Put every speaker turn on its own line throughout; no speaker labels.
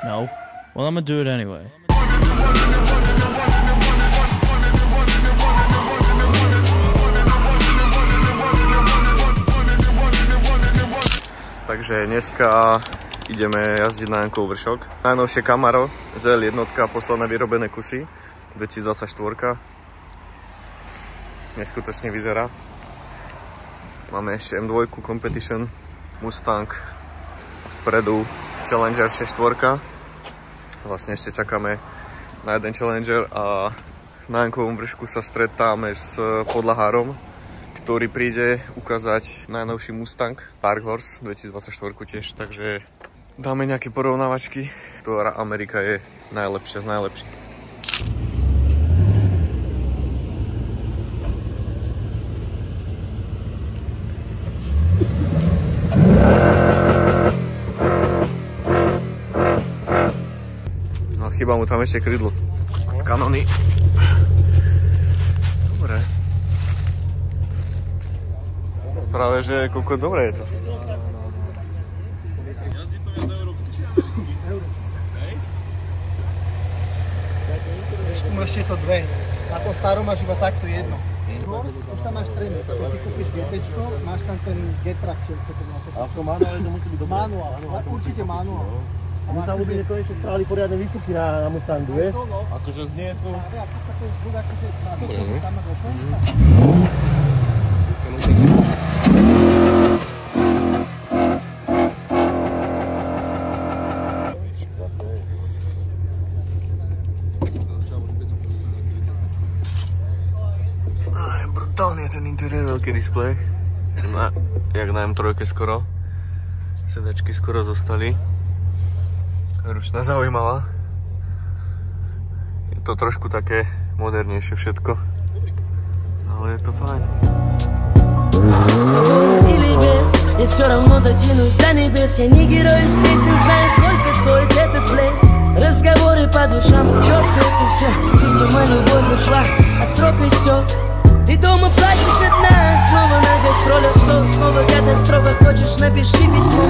No. Well, I'm gonna do it anyway.
Takže dneska ideme jazdiť na Jankov vršok. Najnovšie Camaro, ZL1, posledné vyrobené kusy, 2024. Neskutočne vyzerá. Máme ešte M2 Competition, Mustang, vpredu Challenger 6.4. Vlastne ešte čakáme na jeden Challenger a na Jankovom vršku sa stretáme s podlahárom, ktorý príde ukázať najnovší Mustang Dark Horse 2024 tiež, takže dáme nejaké porovnávačky, ktorá Amerika je najlepšia z najlepších. No chýba mu tam ešte krydlo. Kanony. Dobre. Práve, že koľko dobré je to.
Ešte je to dve. Na tom starom máš iba takto jedno. Už tam máš trémy. Keď si kúpiš GTčko, máš tam ten G-Track, čo sa to má.
A v tom manuále to musí byť dobré.
Manuál, určite manuál.
A my sa ľudí nekonečne spravili poriadne výstupky na Mustangu, vieš? Akože znie to...
Ja, to je zvuk, akože na to, tam má dokonca.
Brutálne je ten interiér, veľký displej. Jak na M3 skoro. Sedačky skoro zostali. Ručná zaujímavá. Je to trošku také modernejšie všetko. Ale je to fajn.
Я все равно дотянусь до небес. Я не герой из песен, знаю, сколько стоит этот пляс. Разговоры по душам, черт это все. Видимо, любовь ушла, а срок истек. Ты дома плачешь одна, снова на гастролях. Что снова катастрофа, хочешь, напиши письмо.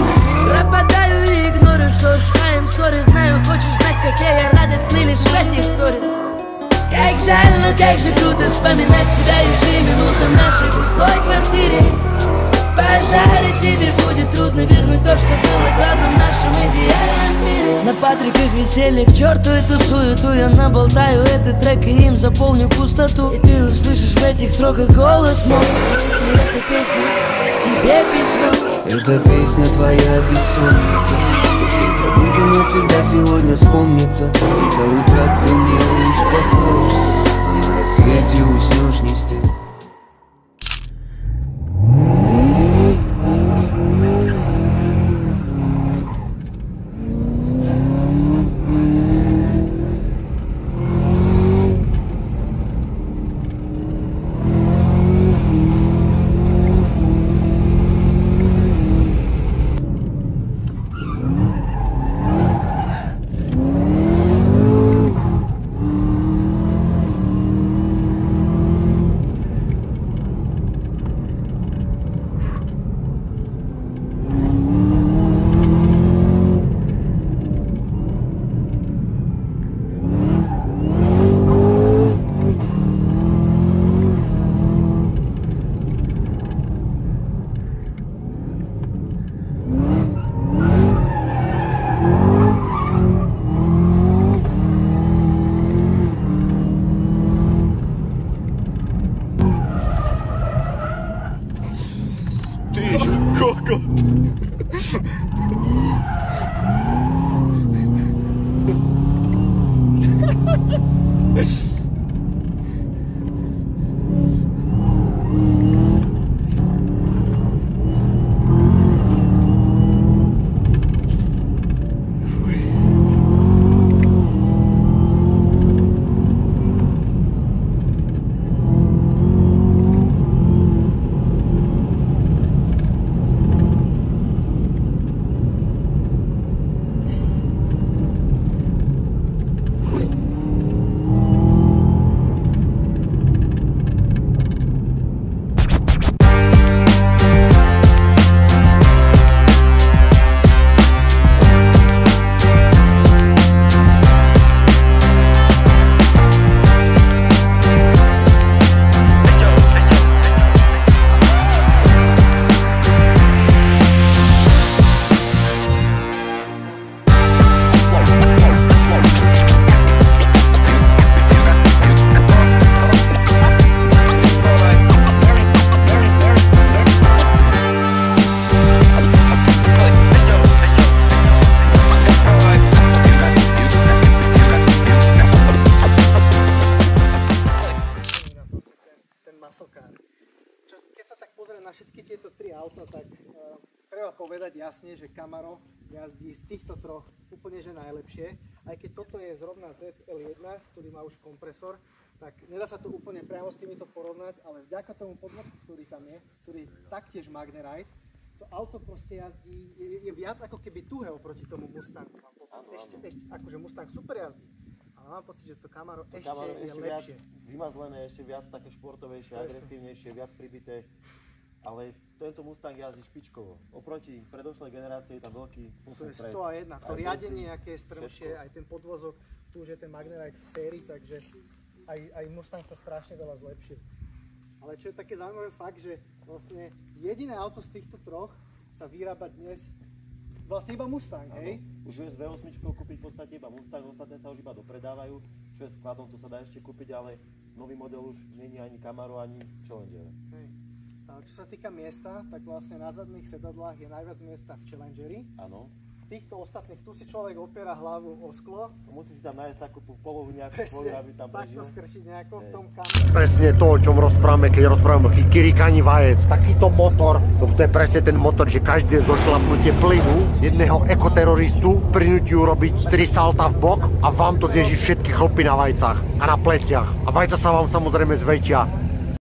Пропадаю и игнорю, что ж, I'm sorry. Знаю, хочешь знать, какие я радостный лишь в этих сторис. Как жаль, но как же круто вспоминать тебя ежеминутно в нашей пустой квартире. Пожары, теперь будет трудно вернуть то, что было главным в нашем идеальном мире. На Патриках веселье, к черту эту суету. Я наболтаю этот трек и им заполню пустоту. И ты услышишь в этих строках голос мой. И эта песня тебе письмо.
Эта песня твоя бессонница. То, что забыто навсегда сегодня вспомнится. И до утра ты не успокоишься, а на рассвете уснешь не с тем.
mne, že Camaro jazdí z týchto troch úplne že najlepšie. Aj keď toto je zrovna ZL1, ktorý má už kompresor, tak nedá sa to úplne priamo s týmito porovnať, ale vďaka tomu podvozku, ktorý tam je, ktorý je taktiež Magnerite, to auto proste jazdí, je viac ako keby tuhé oproti tomu Mustangu. Mám pocit, ešte, akože Mustang super jazdí, ale mám pocit, že to Camaro ešte je lepšie.
Vymazlené, ešte viac také športovejšie, agresívnejšie, viac pribité. Ale tento Mustang jazdí špičkovo. Oproti predošlej generácii je tam veľký posun
vpred. To je 101. To riadenie, aké je strmšie, aj ten podvozok, tu už je ten Magnerite v sérii, takže aj Mustang sa strašne veľa zlepšil. Ale čo je také zaujímavé fakt, že vlastne jediné auto z týchto troch sa vyrába dnes vlastne iba Mustang, hej?
Už vieš z V8 kúpiť v podstate iba Mustang, ostatné sa už iba dopredávajú, čo je skladom, to sa dá ešte kúpiť, ale nový model už nie je ani Camaro, ani Challenger.
Hej. Čo sa týka miesta, tak vlastne na zadných sedadlách je najviac miesta v Challengeri.
Áno.
V týchto ostatných, tu si človek opiera hlavu o sklo.
Musí si tam nájsť takú polohu nejakú svoju, aby tam prežil.
Takto skrčiť nejako v tom kamere.
Presne to, o čom rozprávame, keď rozprávame o Kirikani vajec. Takýto motor, to je presne ten motor, že každé zošlapnutie plynu jedného ekoteroristu prinúti urobiť 3 salta v bok a vám to zježí všetky chlpy na vajcach a na pleciach. A vajca sa vám samozrejme zväčšia.